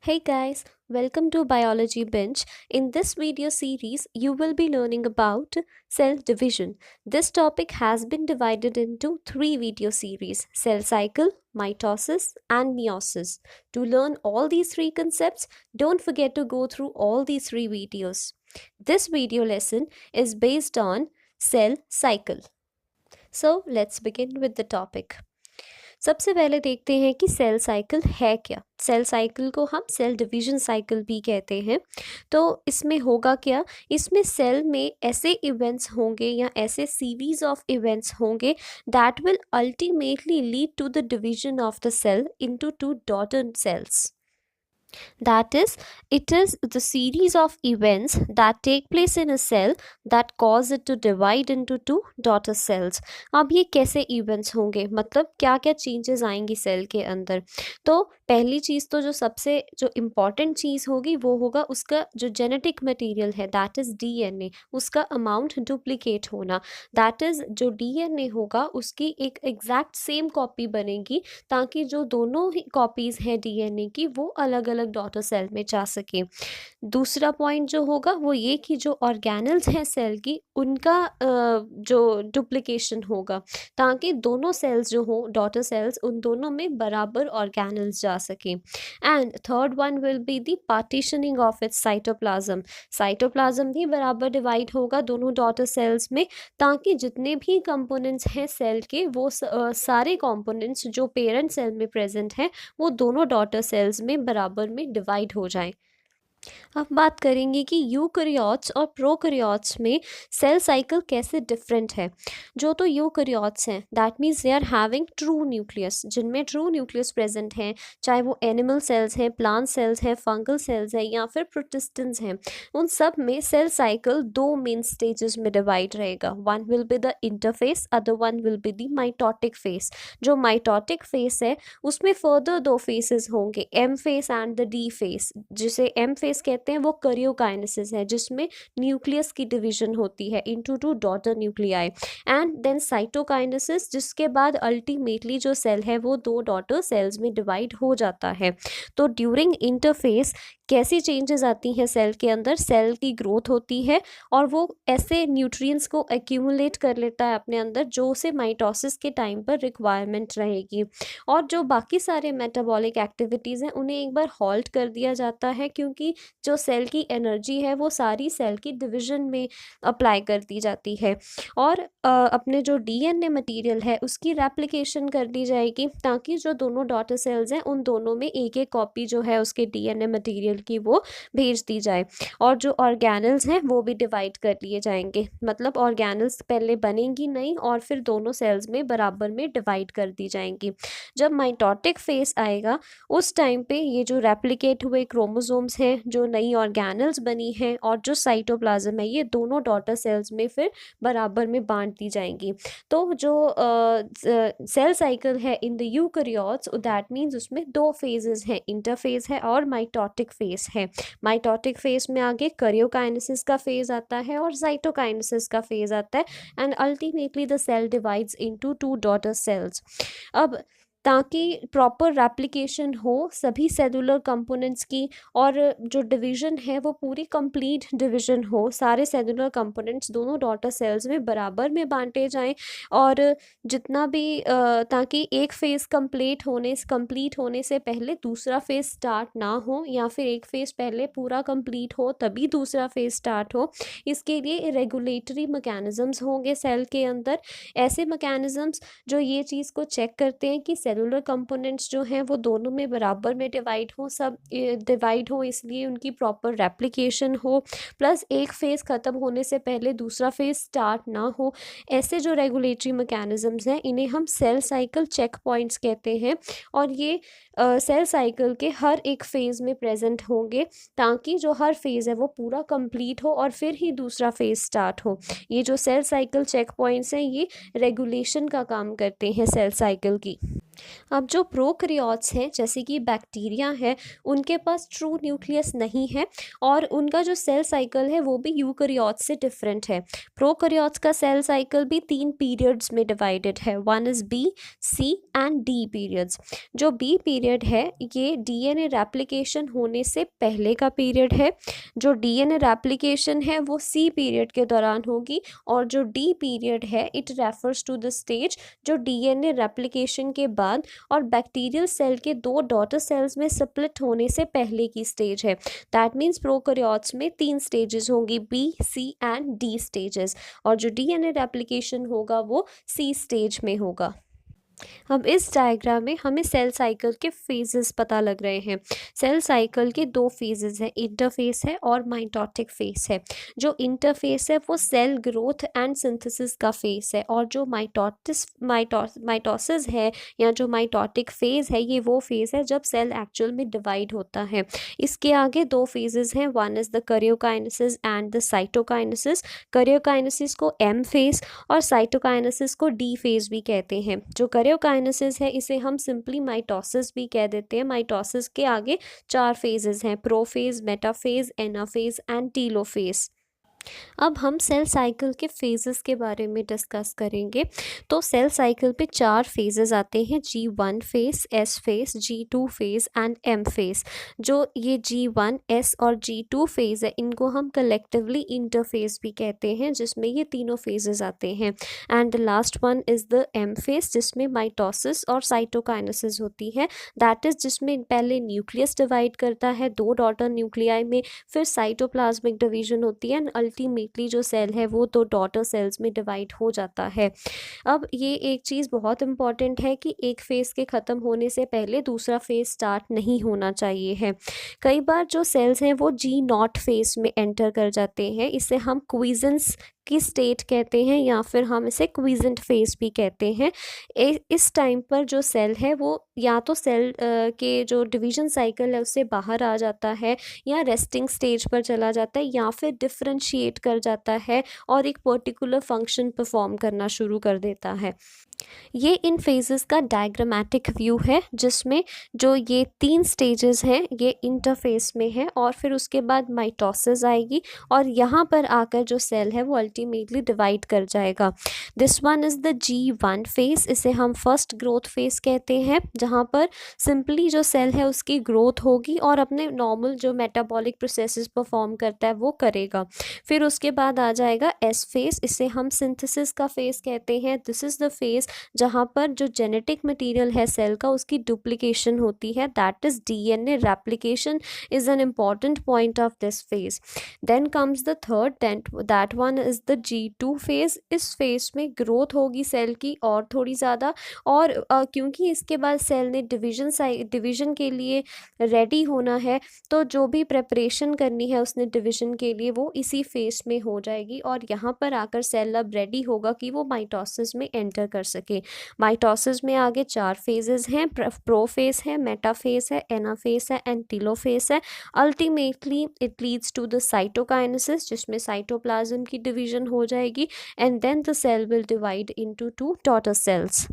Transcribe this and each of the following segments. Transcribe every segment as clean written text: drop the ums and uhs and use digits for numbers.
Hey guys, welcome to Biology Bench. In this video series, you will be learning about cell division. This topic has been divided into three video series: cell cycle, mitosis, and meiosis. To learn all these three concepts, don't forget to go through all these three videos. This video lesson is based on cell cycle. So, let's begin with the topic. सबसे पहले देखते हैं कि cell cycle है क्या। Cell cycle को हम cell division cycle भी कहते हैं। तो इसमें होगा क्या, इसमें सेल में ऐसे इवेंट्स होंगे या ऐसे सीरीज ऑफ इवेंट्स होंगे that will ultimately lead to the division of the cell into two daughter cells. That is, it is the series of events that take place in a cell that cause it to divide into two daughter cells. अब ये कैसे events होंगे, मतलब क्या क्या changes आएंगी cell के अंदर। तो पहली चीज़ तो जो सबसे जो इम्पॉर्टेंट चीज़ होगी वो होगा उसका जो जेनेटिक मटेरियल है, दैट इज़ डीएनए, उसका अमाउंट डुप्लीकेट होना। दैट इज़ जो डीएनए होगा उसकी एक एग्जैक्ट सेम कॉपी बनेगी ताकि जो दोनों ही कॉपीज़ हैं डीएनए की वो अलग अलग डॉटर सेल में जा सके। दूसरा पॉइंट जो होगा वो ये कि जो ऑर्गेनल्स हैं सेल की उनका जो डुप्लीकेशन होगा ताकि दोनों सेल्स जो हो डॉटर सेल्स उन दोनों में बराबर ऑर्गेनल्स जा सकें। And third one will be the partitioning of its cytoplasm. Cytoplasm भी बराबर डिवाइड होगा दोनों डॉटर सेल्स में ताकि जितने भी कंपोनेंट्स हैं सेल के वो सारे कंपोनेंट्स जो पेरेंट सेल में प्रेजेंट हैं वो दोनों डॉटर सेल्स में बराबर में डिवाइड हो जाएं। अब बात करेंगे कि यूकैरियोट्स और प्रोकैरियोट्स में सेल साइकिल कैसे डिफरेंट है। जो तो यूकैरियोट्स हैं that means they are having true nucleus, जिनमें ट्रू न्यूक्लियस प्रेजेंट हैं, चाहे वो एनिमल सेल्स हैं, प्लांट सेल्स हैं, फंगल सेल्स हैं या फिर प्रोटिस्टेंस हैं। उन सब में सेल साइकिल दो मेन स्टेजेस में डिवाइड रहेगा। One will be the interphase, other one will be the mitotic phase. जो माइटोटिक फेस है उसमें फर्दर दो फेसेस होंगे, M phase and the D phase. जिसे एम फेस कहते हैं वो करियोकाइनेसिस है जिसमें न्यूक्लियस की डिवीजन होती है into two daughter nuclei. And then cytokinesis, जिसके बाद अल्टीमेटली जो सेल है वो दो डॉटर सेल्स में डिवाइड हो जाता है। तो ड्यूरिंग इंटरफेस कैसी चेंजेस आती हैं सेल के अंदर, सेल की ग्रोथ होती है और वो ऐसे न्यूट्रिएंट्स को एक्यूमुलेट कर लेता है अपने अंदर जो उसे माइटोसिस के टाइम पर रिक्वायरमेंट रहेगी। और जो बाकी सारे मेटाबॉलिक एक्टिविटीज़ हैं उन्हें एक बार हॉल्ट कर दिया जाता है क्योंकि जो सेल की एनर्जी है वो सारी सेल की डिवीजन में अप्लाई कर दी जाती है। और अपने जो डीएनए मटेरियल है उसकी रेप्लिकेशन कर दी जाएगी ताकि जो दोनों डॉटर सेल्स हैं उन दोनों में एक एक कॉपी जो है उसके डीएनए मटेरियल की वो भेज दी जाए। और जो ऑर्गेनल्स हैं वो भी डिवाइड कर लिए जाएंगे, मतलब ऑर्गेनल्स पहले बनेंगी नहीं और फिर दोनों सेल्स में बराबर में डिवाइड कर दी जाएंगी। जब माइटोटिक फेस आएगा उस टाइम पे ये जो रेप्लिकेट हुए क्रोमोसोम्स हैं, जो नई ऑर्गेनल्स बनी हैं और जो साइटोप्लाज्म है, ये दोनों डॉटर सेल्स में फिर बराबर में बांट दी जाएंगी। तो जो सेल साइकिल है in the eukaryotes that means उसमें दो फेजेस हैं, इंटरफेज है और माइटोटिक फेस है। माइटोटिक फेस में आगे करियोकाइनेसिस का फेज आता है और साइटोकाइनेसिस का फेज आता है and ultimately the cell divides into two daughter cells. अब ताकि प्रॉपर रेप्लिकेशन हो सभी सेलुलर कंपोनेंट्स की और जो डिवीजन है वो पूरी कंप्लीट डिवीजन हो, सारे सेलुलर कंपोनेंट्स दोनों डॉटर सेल्स में बराबर में बांटे जाएं और जितना भी ताकि एक फेज़ कंप्लीट होने से पहले दूसरा फेज़ स्टार्ट ना हो या फिर एक फेज़ पहले पूरा कंप्लीट हो तभी दूसरा फेज़ स्टार्ट हो। इसके लिए रेगुलेटरी मैकेनिज़म्स होंगे सेल के अंदर, ऐसे मैकेनिज़म्स जो ये चीज़ को चेक करते हैं कि सेलुलर कंपोनेंट्स जो हैं वो दोनों में बराबर में डिवाइड हो, सब डिवाइड हो इसलिए उनकी प्रॉपर रेप्लिकेशन हो, प्लस एक फेज़ ख़त्म होने से पहले दूसरा फेज़ स्टार्ट ना हो। ऐसे जो रेगुलेटरी मैकेनिज़म्स हैं इन्हें हम सेल साइकिल चेक पॉइंट्स कहते हैं और ये सेल साइकिल के हर एक फेज़ में प्रेजेंट होंगे ताकि जो हर फेज़ है वो पूरा कंप्लीट हो और फिर ही दूसरा फेज़ स्टार्ट हो। ये जो सेल साइकिल चेक पॉइंट्स हैं ये रेगुलेशन का काम करते हैं सेल साइकिल की। अब जो प्रोकैरियोट्स हैं जैसे कि बैक्टीरिया है, उनके पास ट्रू न्यूक्लियस नहीं है और उनका जो सेल साइकिल है वो भी यूकैरियोट्स से डिफरेंट है। प्रोकैरियोट्स का सेल साइकिल भी 3 पीरियड्स में डिवाइडेड है, one is B, C and D periods. जो बी पीरियड है ये डीएनए रेप्लिकेशन होने से पहले का पीरियड है। जो डीएनए रेप्लिकेशन है वो सी पीरियड के दौरान होगी और जो डी पीरियड है it refers to the stage जो डीएनए रेप्लिकेशन के बाद और बैक्टीरियल सेल के 2 डॉटर सेल्स में स्प्लिट होने से पहले की स्टेज है। दैट मीन्स प्रोकैरियोट्स में 3 स्टेजेस होंगी, B, C and D stages, और जो डीएनए रेप्लिकेशन होगा वो सी स्टेज में होगा। अब इस डायग्राम में हमें सेल साइकिल के फेजेस पता लग रहे हैं। सेल साइकिल के 2 फेजेस हैं, इंटरफेस है और माइटोटिक फेज है। जो इंटरफेस है वो सेल ग्रोथ एंड सिंथेसिस का फेज है और जो माइटोसिस है या जो माइटोटिक फेज है ये वो फेज है जब सेल एक्चुअल में डिवाइड होता है। इसके आगे 2 फेजेस हैं, one is the karyokinesis and the cytokinesis. Karyokinesis को एम फेज और साइटोकाइनेसिस को डी फेज भी कहते हैं। जो कैरियोकाइनेसिस है इसे हम सिंपली माइटोसिस भी कह देते हैं। माइटोसिस के आगे 4 फेजेस हैं, prophase, metaphase, anaphase and telophase. अब हम सेल साइकिल के फेजेस के बारे में डिस्कस करेंगे। तो सेल साइकिल पे 4 फेजेस आते हैं, G1 phase, S phase, G2 phase and M phase. जो ये G1, S और G2 फेज है इनको हम कलेक्टिवली इंटरफेज भी कहते हैं, जिसमें ये तीनों फेजेस आते हैं। And the last one is the M phase, जिसमें माइटोसिस और साइटोकाइनेसिस होती है। दैट इज जिसमें पहले न्यूक्लियस डिवाइड करता है 2 डॉटर न्यूक्लियाई में, फिर साइटोप्लाज्मिक डिवीजन होती है, अल्टीमेटली जो सेल है वो 2 डॉटर सेल्स में डिवाइड हो जाता है। अब ये एक चीज़ बहुत इंपॉर्टेंट है कि एक फेज़ के ख़त्म होने से पहले दूसरा फेज़ स्टार्ट नहीं होना चाहिए है। कई बार जो सेल्स हैं वो G0 फेज़ में एंटर कर जाते हैं, इसे हम क्विजेंस की स्टेट कहते हैं या फिर हम इसे क्विजेंट फेज भी कहते हैं। इस टाइम पर जो सेल है वो या तो सेल के जो डिवीजन साइकिल है उससे बाहर आ जाता है या रेस्टिंग स्टेज पर चला जाता है या फिर डिफरेंशिएट कर जाता है और एक पर्टिकुलर फंक्शन परफॉर्म करना शुरू कर देता है। ये इन फेजेस का डायग्रामेटिक व्यू है जिसमें जो ये 3 स्टेजेस हैं ये इंटरफेस में है और फिर उसके बाद माइटोसिस आएगी और यहाँ पर आकर जो सेल है वो अल्टीमेटली डिवाइड कर जाएगा। This one is the G1 phase, इसे हम फर्स्ट ग्रोथ फेज कहते हैं, जहाँ पर सिंपली जो सेल है उसकी ग्रोथ होगी और अपने नॉर्मल जो मेटाबॉलिक प्रोसेसेस परफॉर्म करता है वो करेगा। फिर उसके बाद आ जाएगा S फेज, इसे हम सिंथेसिस का फेज कहते हैं। दिस इज़ द फेज जहाँ पर जो जेनेटिक मटेरियल है सेल का उसकी डुप्लीकेशन होती है, that is DNA replication is an important point of this phase. Then comes the third, that one is the G2 phase. इस फेज में ग्रोथ होगी सेल की और थोड़ी ज़्यादा, और क्योंकि इसके बाद सेल ने डिवीजन के लिए रेडी होना है तो जो भी प्रेपरेशन करनी है उसने डिवीजन के लिए वो इसी फेज में हो जाएगी और यहाँ पर आकर सेल अब रेडी होगा कि वो माइटोसिस में एंटर कर सके। माइटोसिस में आगे 4 फेजेस हैं, प्रोफेज है, मेटाफेज है, एनाफेज है एंड टीलोफेज है। Ultimately it leads to the cytokinesis जिसमें साइटोप्लाज्म की डिवीजन हो जाएगी and then the cell will divide into 2 daughter cells.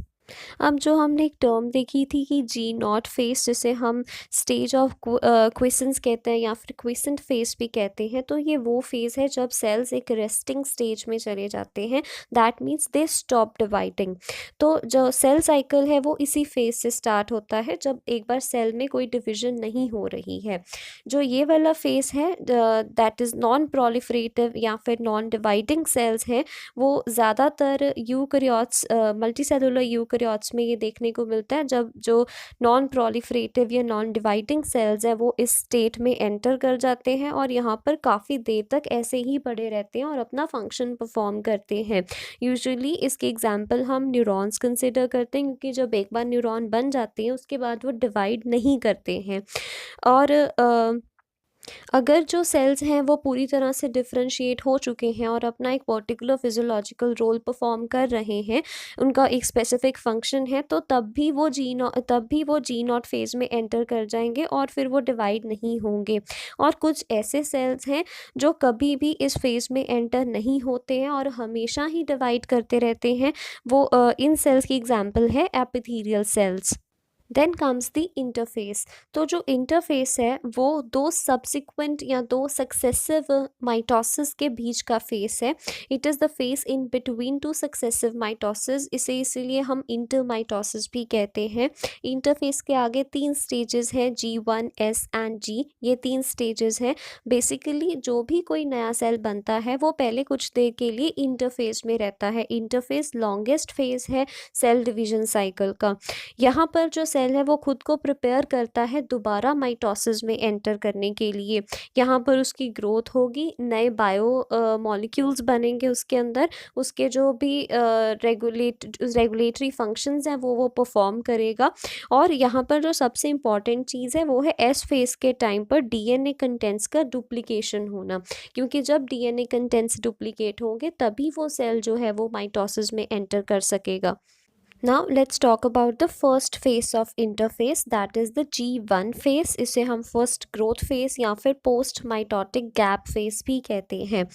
अब जो हमने एक टर्म देखी थी कि G0 फेज, जिसे हम स्टेज ऑफ क्विसेंस कहते हैं या फिर क्विसेंट फेज भी कहते हैं, तो ये वो फेज है जब सेल्स एक रेस्टिंग स्टेज में चले जाते हैं, that means they stop dividing. तो जो सेल साइकिल है वो इसी फेज से स्टार्ट होता है जब एक बार सेल में कोई डिविजन नहीं हो रही है। जो ये वाला फेज है दैट इज़ नॉन प्रोलिफरेटिव या फिर नॉन डिवाइडिंग सेल्स हैं, वो ज़्यादातर यूकैरियोट्स मल्टीसेलुलर यूकैरियोट्स में ये देखने को मिलता है जब जो नॉन प्रोलिफरेटिव या नॉन डिवाइडिंग सेल्स हैं वो इस स्टेट में एंटर कर जाते हैं और यहाँ पर काफ़ी देर तक ऐसे ही पड़े रहते हैं और अपना फंक्शन परफॉर्म करते हैं। यूजुअली इसके एग्जांपल हम न्यूरॉन्स कंसिडर करते हैं क्योंकि जब एक बार न्यूरॉन बन जाते हैं उसके बाद वो डिवाइड नहीं करते हैं। और अगर जो सेल्स हैं वो पूरी तरह से डिफरेंशिएट हो चुके हैं और अपना एक पर्टिकुलर फिजियोलॉजिकल रोल परफॉर्म कर रहे हैं, उनका एक स्पेसिफिक फंक्शन है, तो तब भी वो G0 फेज में एंटर कर जाएंगे और फिर वो डिवाइड नहीं होंगे। और कुछ ऐसे सेल्स हैं जो कभी भी इस फेज में एंटर नहीं होते हैं और हमेशा ही डिवाइड करते रहते हैं। वो इन सेल्स की एग्जाम्पल है epithelial cells. Then comes the interphase. तो जो इंटरफेस है वो दो सब्सिक्वेंट या दो सक्सेसिव माइटोसिस के बीच का फेस है। It is the face in between two successive mitosis, इसे इसीलिए हम इंटरमाइटोसिस भी कहते हैं। इंटरफेस के आगे तीन स्टेजेस हैं, G1, S एंड G, ये तीन स्टेजेस हैं। बेसिकली जो भी कोई नया सेल बनता है वो पहले कुछ देर के लिए इंटरफेस में रहता है। इंटरफेस लॉन्गेस्ट फेज है सेल डिवीजन साइकिल का। यहाँ पर जो सेल है वो खुद को प्रिपेयर करता है दोबारा माइटोसिस में एंटर करने के लिए। यहाँ पर उसकी ग्रोथ होगी, नए बायो मॉलिक्यूल्स बनेंगे उसके अंदर, उसके जो भी रेगुलेटरी फंक्शंस हैं वो परफॉर्म करेगा। और यहाँ पर जो सबसे इम्पॉर्टेंट चीज़ है वो है एस फेज के टाइम पर डीएनए कंटेंट्स का डुप्लीकेशन होना, क्योंकि जब डीएनए कंटेंट्स डुप्लीकेट होंगे तभी वो सेल जो है वो माइटोसिस में एंटर कर सकेगा। Now let's talk about the first phase of interphase, that is the G1 phase। इसे हम फर्स्ट ग्रोथ फेज या फिर पोस्ट माइटोटिक गैप फेज भी कहते हैं।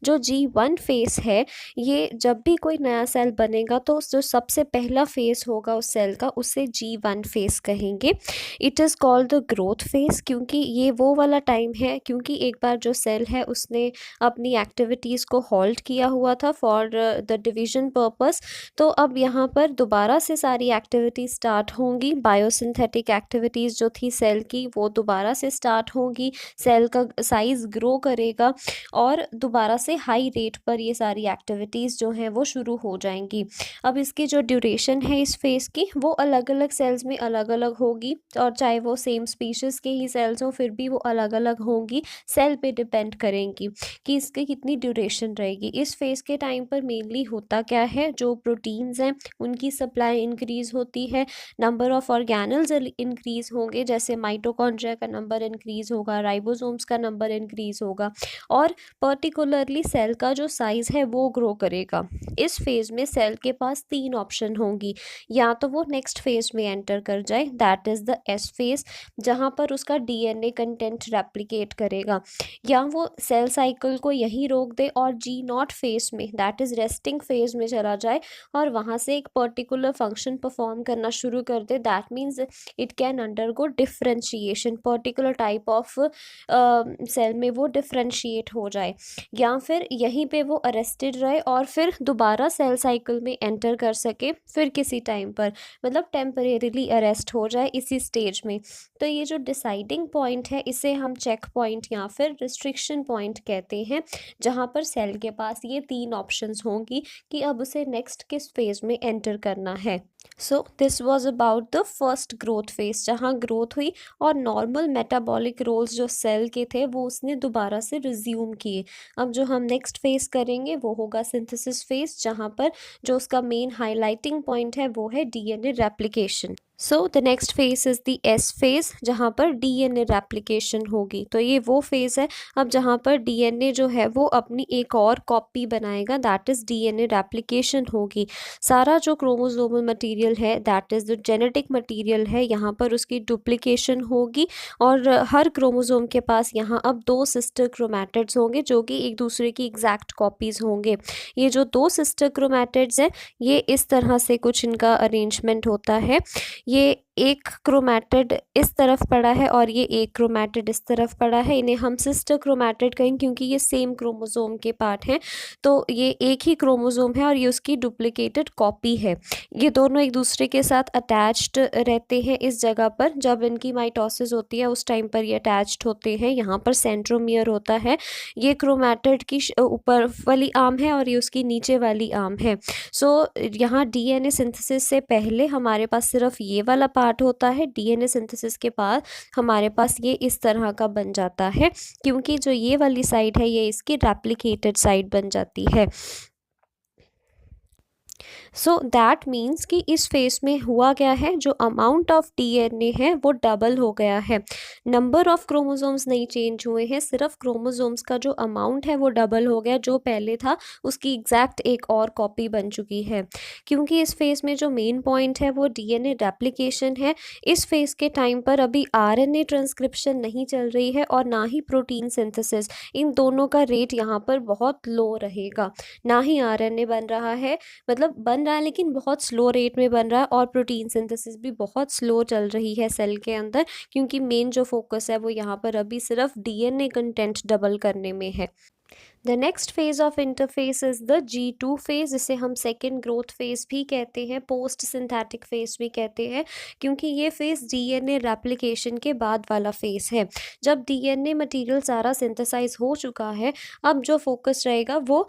जो G1 फेज है, ये जब भी कोई नया सेल बनेगा तो जो सबसे पहला फेज होगा उस सेल का उसे G1 फेज कहेंगे। It is called the growth phase, क्योंकि ये वो वाला टाइम है, क्योंकि एक बार जो सेल है उसने अपनी एक्टिविटीज़ को हॉल्ट किया हुआ था फॉर द डिवीजन पर्पस। तो अब यहाँ पर दोबारा से सारी एक्टिविटीज़ स्टार्ट होंगी। बायोसिंथेटिक एक्टिविटीज़ जो थी सेल की वो दोबारा से स्टार्ट होंगी, सेल का साइज़ ग्रो करेगा और दोबारा से हाई रेट पर ये सारी एक्टिविटीज़ जो हैं वो शुरू हो जाएंगी। अब इसकी जो ड्यूरेशन है इस फेज़ की वो अलग अलग सेल्स में अलग अलग होगी, और चाहे वो सेम स्पीशीज़ के ही सेल्स हों फिर भी वो अलग अलग होंगी, सेल पे डिपेंड करेंगी कि इसकी कितनी ड्यूरेशन रहेगी। इस फेज़ के टाइम पर मेनली होता क्या है, जो प्रोटीन्स हैं उनकी सप्लाई इंक्रीज़ होती है, नंबर ऑफ ऑर्गेनल्स इंक्रीज़ होंगे, जैसे माइटोकॉन्ड्रिया का नंबर इंक्रीज़ होगा, राइबोसोम्स का नंबर इंक्रीज़ होगा, और पर्टिकुलरली सेल का जो साइज़ है वो ग्रो करेगा। इस फेज़ में सेल के पास तीन ऑप्शन होंगी, या तो वो नेक्स्ट फेज़ में एंटर कर जाए, that is the S phase, जहाँ पर उसका डीएनए कंटेंट रेप्लिकेट करेगा, या वो सेल साइकिल को यहीं रोक दे और G0 फेज़ में, दैट इज़ रेस्टिंग फेज़ में चला जाए और वहाँ से एक पर्टिकुलर फंक्शन परफॉर्म करना शुरू कर दे। That means it can undergo differentiation, particular type of cell में वो डिफरेंशिएट हो जाए, या फिर यहीं पे वो अरेस्टेड रहे और फिर दोबारा सेल साइकिल में एंटर कर सके फिर किसी टाइम पर, मतलब टेम्परेरीली अरेस्ट हो जाए इसी स्टेज में। तो ये जो डिसाइडिंग पॉइंट है इसे हम चेक पॉइंट या फिर रिस्ट्रिक्शन पॉइंट कहते हैं, जहाँ पर सेल के पास ये तीन ऑप्शंस होंगी कि अब उसे नेक्स्ट किस फेज़ में एंटर करना है। सो this was about the first growth phase, जहाँ ग्रोथ हुई और नॉर्मल मेटाबॉलिक रोल्स जो सेल के थे वो उसने दोबारा से रिज्यूम किए। अब जो हम नेक्स्ट फेज करेंगे वो होगा सिंथेसिस फेज, जहाँ पर जो उसका मेन हाईलाइटिंग पॉइंट है वो है DNA replication. So the next phase is the S phase, जहाँ पर डीएनए रेप्लिकेशन होगी। तो ये वो फेज़ है अब जहाँ पर डीएनए जो है वो अपनी एक और कॉपी बनाएगा, दैट इज़ डीएनए रेप्लिकेशन होगी। सारा जो क्रोमोसोमल मटेरियल है, that is the genetic material है, यहाँ पर उसकी डुप्लीकेशन होगी और हर क्रोमोसोम के पास यहाँ अब दो सिस्टर क्रोमैटिड्स होंगे जो कि एक दूसरे की एग्जैक्ट कॉपीज़ होंगे। ये जो दो सिस्टर क्रोमैटिड्स हैं ये इस तरह से कुछ इनका अरेंजमेंट होता है। ये एक क्रोमैटिड इस तरफ पड़ा है और ये एक क्रोमैटिड इस तरफ पड़ा है, इन्हें हम सिस्टर क्रोमैटिड कहेंगे क्योंकि ये सेम क्रोमोसोम के पार्ट हैं। तो ये एक ही क्रोमोसोम है और ये उसकी डुप्लीकेटेड कॉपी है। ये दोनों एक दूसरे के साथ अटैच्ड रहते हैं इस जगह पर, जब इनकी माइटोसिस होती है उस टाइम पर ये अटैच्ड होते हैं। यहाँ पर सेंट्रोमियर होता है, ये क्रोमैटिड की ऊपर वाली आर्म है और ये उसकी नीचे वाली आर्म है। सो यहाँ डीएनए सिंथेसिस से पहले हमारे पास सिर्फ ये वाला पार्ट होता है, डीएनए सिंथेसिस के बाद हमारे पास ये इस तरह का बन जाता है, क्योंकि जो ये वाली साइड है ये इसकी रेप्लिकेटेड साइड बन जाती है। सो दैट मीन्स कि इस फेज में हुआ क्या है, जो अमाउंट ऑफ डीएनए है वो डबल हो गया है। नंबर ऑफ क्रोमोसोम्स नहीं चेंज हुए हैं, सिर्फ क्रोमोसोम्स का जो अमाउंट है वो डबल हो गया, जो पहले था उसकी एग्जैक्ट एक और कॉपी बन चुकी है। क्योंकि इस फेज में जो मेन पॉइंट है वो डीएनए रेप्लिकेशन है, इस फेज के टाइम पर अभी आरएनए ट्रांसक्रिप्शन नहीं चल रही है और ना ही प्रोटीन सिंथेसिस, इन दोनों का रेट यहाँ पर बहुत लो रहेगा। ना ही आरएनए बन रहा है, मतलब बन रहा है लेकिन बहुत स्लो रेट में बन रहा है, और प्रोटीन सिंथेसिस भी बहुत स्लो चल रही है सेल के अंदर, क्योंकि मेन जो फोकस है वो यहाँ पर अभी सिर्फ डीएनए कंटेंट डबल करने में है। The next phase of interface is the G2 phase, जिसे हम सेकेंड ग्रोथ फेज भी कहते हैं, पोस्ट सिंथेटिक फेज भी कहते हैं, क्योंकि ये फेज डीएनए रेप्लिकेशन के बाद वाला फेज है। जब डीएनए मटेरियल सारा सिंथेसाइज हो चुका है, अब जो फोकस रहेगा वो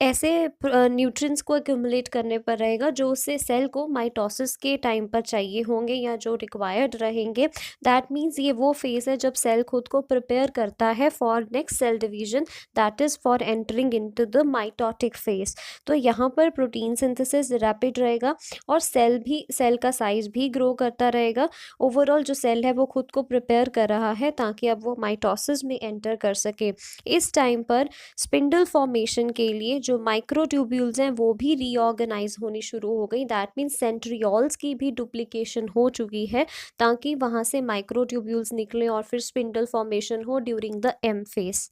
ऐसे न्यूट्रिएंट्स को एक्यूमुलेट करने पर रहेगा जो उससे सेल को माइटोसिस के टाइम पर चाहिए होंगे या जो रिक्वायर्ड रहेंगे। दैट मीन्स ये वो फेज है जब सेल खुद को प्रिपेयर करता है for next cell division, that is for entering into the mitotic phase. तो यहाँ पर प्रोटीन सिंथेसिस रैपिड रहेगा और सेल का साइज भी ग्रो करता रहेगा। ओवरऑल जो सेल है वो खुद को प्रिपेयर कर रहा है ताकि अब वो माइटोसिस में एंटर कर सके। इस टाइम पर स्पिंडल फॉर्मेशन के लिए जो माइक्रोट्यूब्यूल्स हैं वो भी रीऑर्गेनाइज होनी शुरू हो गई। दैट मीन्स सेंट्रियोल्स की भी डुप्लीकेशन हो चुकी है ताकि वहाँ से माइक्रोट्यूब्यूल्स निकले और फिर स्पिंडल फॉर्मेशन हो during the M phase.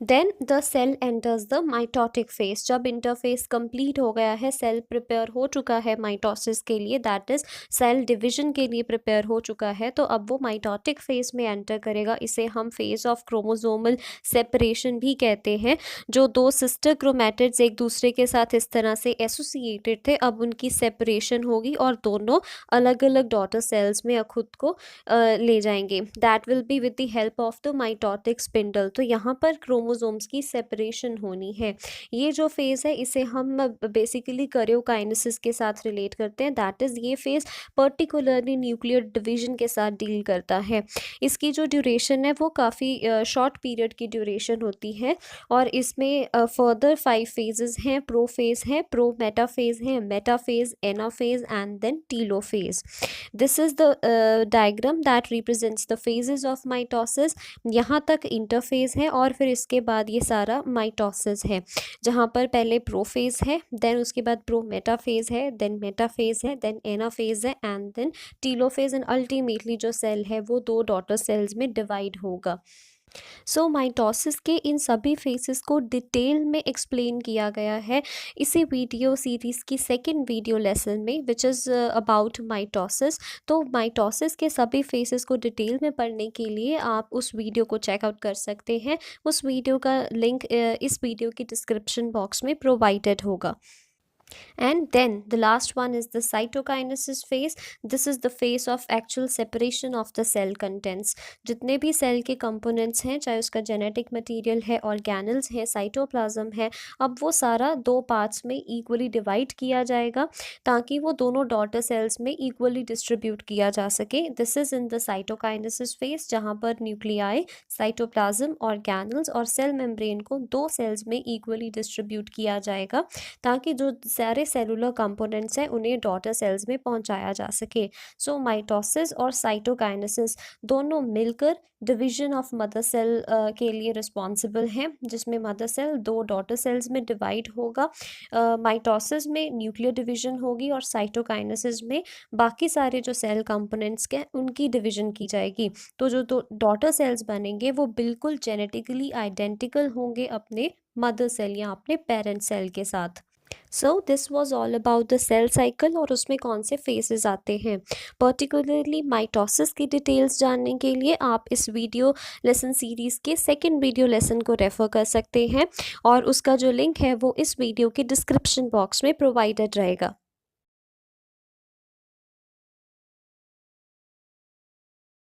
Then the cell enters the mitotic phase. जब इंटरफेस कंप्लीट हो गया है, सेल प्रिपेयर हो चुका है माइटोसिस के लिए, दैट इज सेल डिवीजन के लिए प्रिपेयर हो चुका है, तो अब वो माइटोटिक फेज में एंटर करेगा। इसे हम फेज ऑफ क्रोमोसोमल सेपरेशन भी कहते हैं। जो दो सिस्टर क्रोमैटिड्स एक दूसरे के साथ इस तरह से एसोसिएटेड थे, अब उनकी सेपरेशन होगी और दोनों अलग अलग डॉटर सेल्स में खुद को ले जाएंगे। That will be with the help of the mitotic spindle. तो यहाँ पर क्रोमोसोम्स की सेपरेशन होनी है। ये जो फेज़ है इसे हम बेसिकली करियोकाइनेसिस के साथ रिलेट करते हैं। दैट इज़ ये फेज़ पर्टिकुलरली न्यूक्लियर डिवीजन के साथ डील करता है। इसकी जो ड्यूरेशन है वो काफ़ी शॉर्ट पीरियड की ड्यूरेशन होती है और इसमें फर्दर 5 फेजेस हैं। प्रो फेज़ है, प्रो मेटा फेज़ है, metaphase, anaphase and then telophase. This is the diagram that represents the phases of mitosis. यहाँ तक इंटरफेज है और फिर इसके बाद ये सारा माइटोसिस है, जहाँ पर पहले प्रोफेज है, देन उसके बाद प्रो मेटाफेज है, देन मेटाफेज है, देन एनाफेज है and then telophase, and ultimately जो सेल है वो 2 डॉटर सेल्स में डिवाइड होगा। सो माइटोसिस के इन सभी फेसेस को डिटेल में एक्सप्लेन किया गया है इसी वीडियो सीरीज़ की सेकंड वीडियो लेसन में, विच इज़ अबाउट माइटोसिस। तो माइटोसिस के सभी फेसेस को डिटेल में पढ़ने के लिए आप उस वीडियो को चेकआउट कर सकते हैं। उस वीडियो का लिंक इस वीडियो की डिस्क्रिप्शन बॉक्स में प्रोवाइडेड होगा। And then the last one is the cytokinesis phase. This is the phase of actual separation of the cell contents. जितने भी सेल के कंपोनेंट्स हैं, चाहे उसका जेनेटिक मटेरियल है, ऑर्गेनल्स है, साइटोप्लाज्म है, अब वो सारा 2 पार्ट्स में इक्वली डिवाइड किया जाएगा ताकि वो दोनों डॉटर सेल्स में इक्वली डिस्ट्रीब्यूट किया जा सके। This is in the cytokinesis phase, जहाँ पर न्यूक्लियाई, साइटोप्लाज्म, ऑर्गेनल्स और सेल मेम्ब्रेन को 2 सेल्स में इक्वली डिस्ट्रीब्यूट किया जाएगा ताकि जो सारे सेलुलर कंपोनेंट्स हैं उन्हें डॉटर सेल्स में पहुंचाया जा सके। सो माइटोसिस और साइटोकाइनेसिस दोनों मिलकर डिवीजन ऑफ मदर सेल के लिए रिस्पॉन्सिबल हैं, जिसमें मदर सेल 2 डॉटर सेल्स में डिवाइड होगा। माइटोसिस में न्यूक्लियर डिवीजन होगी और साइटोकाइनेसिस में बाकी सारे जो सेल कंपोनेंट्स के उनकी डिवीजन की जाएगी। तो जो 2 डॉटर सेल्स बनेंगे वो बिल्कुल जेनेटिकली आइडेंटिकल होंगे अपने मदर सेल या अपने पेरेंट सेल के साथ। So this was all about the cell cycle और उसमें कौन से फेजेस आते हैं। पर्टिकुलरली माइटोसिस की डिटेल्स जानने के लिए आप इस वीडियो लेसन सीरीज़ के सेकंड वीडियो लेसन को रेफ़र कर सकते हैं और उसका जो लिंक है वो इस वीडियो के डिस्क्रिप्शन बॉक्स में प्रोवाइडेड रहेगा।